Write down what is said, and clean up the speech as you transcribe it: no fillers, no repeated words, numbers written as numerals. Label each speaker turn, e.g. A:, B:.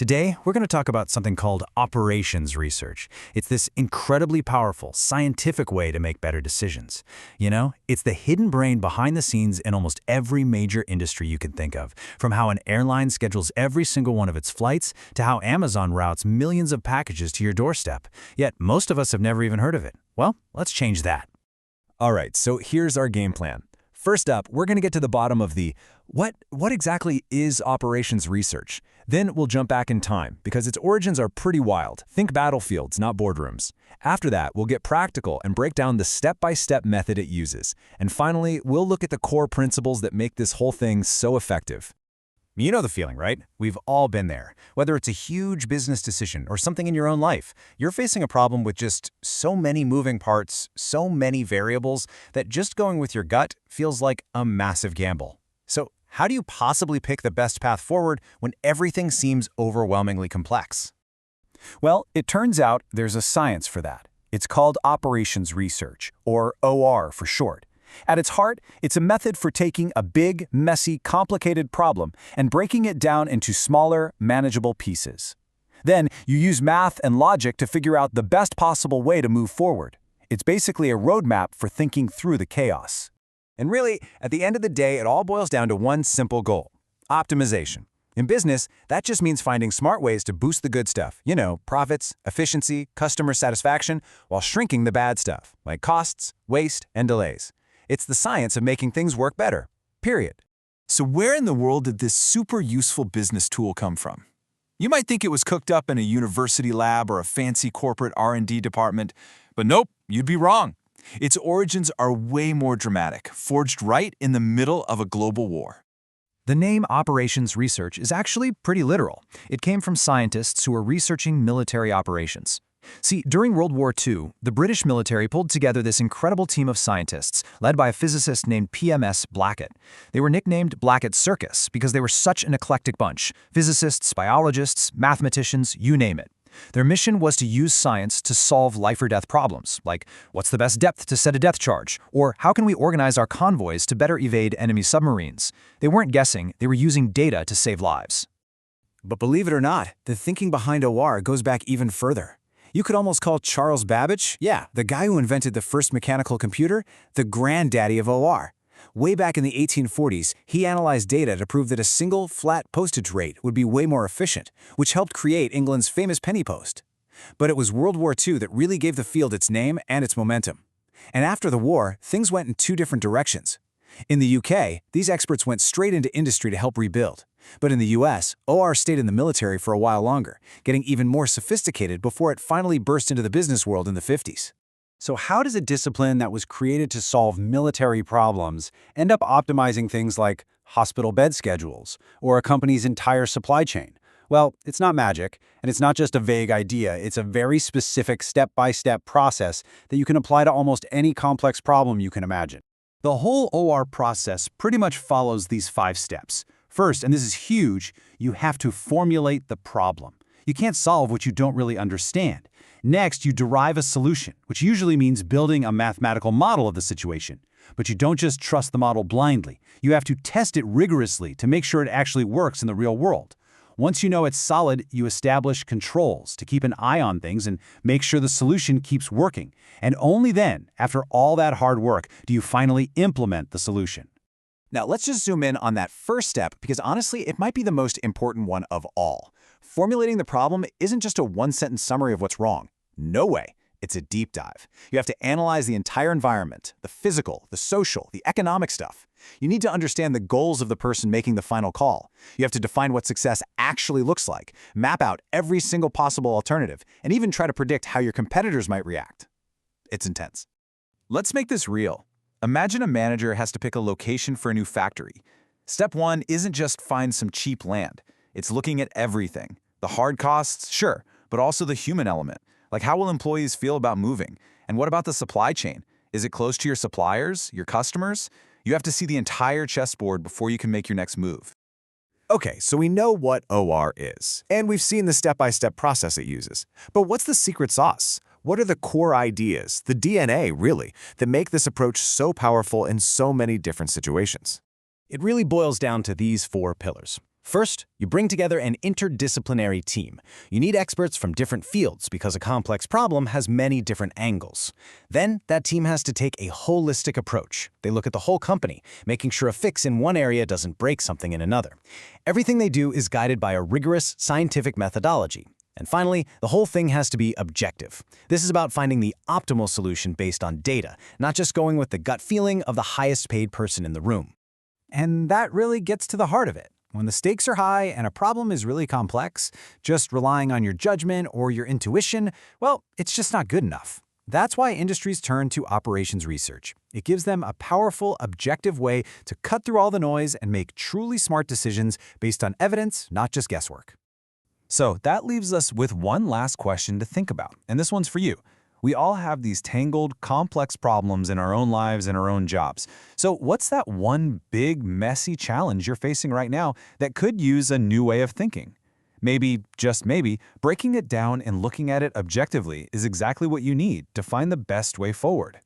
A: Today, we're going to talk about something called operations research. It's this incredibly powerful, scientific way to make better decisions. It's the hidden brain behind the scenes in almost every major industry you can think of, from how an airline schedules every single one of its flights to how Amazon routes millions of packages to your doorstep. Yet, most of us have never even heard of it. Well, let's change that.
B: All right, so here's our game plan. First up, we're going to get to the bottom of the what exactly is operations research? Then we'll jump back in time, because its origins are pretty wild. Think battlefields, not boardrooms. After that, we'll get practical and break down the step-by-step method it uses. And finally, we'll look at the core principles that make this whole thing so effective.
A: You know the feeling, right? We've all been there. Whether it's a huge business decision or something in your own life, you're facing a problem with just so many moving parts, so many variables, that just going with your gut feels like a massive gamble. So how do you possibly pick the best path forward when everything seems overwhelmingly complex?
B: Well, it turns out there's a science for that. It's called operations research, or OR for short. At its heart, it's a method for taking a big, messy, complicated problem and breaking it down into smaller, manageable pieces. Then, you use math and logic to figure out the best possible way to move forward. It's basically a roadmap for thinking through the chaos.
A: And really, at the end of the day, it all boils down to one simple goal: optimization. In business, that just means finding smart ways to boost the good stuff, profits, efficiency, customer satisfaction, while shrinking the bad stuff, like costs, waste, and delays. It's the science of making things work better, period.
C: So where in the world did this super useful business tool come from? You might think it was cooked up in a university lab or a fancy corporate R&D department, but nope, you'd be wrong. Its origins are way more dramatic, forged right in the middle of a global war.
A: The name operations research is actually pretty literal. It came from scientists who were researching military operations. See, during World War II, the British military pulled together this incredible team of scientists, led by a physicist named P.M.S. Blackett. They were nicknamed Blackett Circus because they were such an eclectic bunch: physicists, biologists, mathematicians, you name it. Their mission was to use science to solve life-or-death problems, like what's the best depth to set a depth charge, or how can we organize our convoys to better evade enemy submarines. They weren't guessing, they were using data to save lives.
D: But believe it or not, the thinking behind OR goes back even further. You could almost call Charles Babbage, the guy who invented the first mechanical computer, the granddaddy of OR. Way back in the 1840s, he analyzed data to prove that a single, flat postage rate would be way more efficient, which helped create England's famous penny post. But it was World War II that really gave the field its name and its momentum. And after the war, things went in two different directions. In the UK, these experts went straight into industry to help rebuild. But in the US, OR stayed in the military for a while longer, getting even more sophisticated before it finally burst into the business world in the 50s.
E: So how does a discipline that was created to solve military problems end up optimizing things like hospital bed schedules or a company's entire supply chain? Well, it's not magic, and it's not just a vague idea. It's a very specific step-by-step process that you can apply to almost any complex problem you can imagine. The whole OR process pretty much follows these 5 steps. First, and this is huge, you have to formulate the problem. You can't solve what you don't really understand. Next, you derive a solution, which usually means building a mathematical model of the situation. But you don't just trust the model blindly. You have to test it rigorously to make sure it actually works in the real world. Once you know it's solid, you establish controls to keep an eye on things and make sure the solution keeps working. And only then, after all that hard work, do you finally implement the solution.
D: Now, let's just zoom in on that first step, because honestly, it might be the most important one of all. Formulating the problem isn't just a one-sentence summary of what's wrong. No way. It's a deep dive. You have to analyze the entire environment, the physical, the social, the economic stuff. You need to understand the goals of the person making the final call. You have to define what success actually looks like, map out every single possible alternative, and even try to predict how your competitors might react. It's intense.
C: Let's make this real. Imagine a manager has to pick a location for a new factory. Step 1 isn't just find some cheap land. It's looking at everything. The hard costs, sure, but also the human element. Like, how will employees feel about moving? And what about the supply chain? Is it close to your suppliers, your customers? You have to see the entire chessboard before you can make your next move.
D: Okay, so we know what OR is, and we've seen the step-by-step process it uses. But what's the secret sauce? What are the core ideas, the DNA, really, that make this approach so powerful in so many different situations?
E: It really boils down to these 4 pillars.
D: First, you bring together an interdisciplinary team. You need experts from different fields because a complex problem has many different angles. Then, that team has to take a holistic approach. They look at the whole company, making sure a fix in one area doesn't break something in another. Everything they do is guided by a rigorous scientific methodology. And finally, the whole thing has to be objective. This is about finding the optimal solution based on data, not just going with the gut feeling of the highest paid person in the room.
B: And that really gets to the heart of it. When the stakes are high and a problem is really complex, just relying on your judgment or your intuition, well, it's just not good enough. That's why industries turn to operations research. It gives them a powerful, objective way to cut through all the noise and make truly smart decisions based on evidence, not just guesswork.
C: So that leaves us with one last question to think about, and this one's for you. We all have these tangled, complex problems in our own lives and our own jobs. So what's that one big, messy challenge you're facing right now that could use a new way of thinking? Maybe, just maybe, breaking it down and looking at it objectively is exactly what you need to find the best way forward.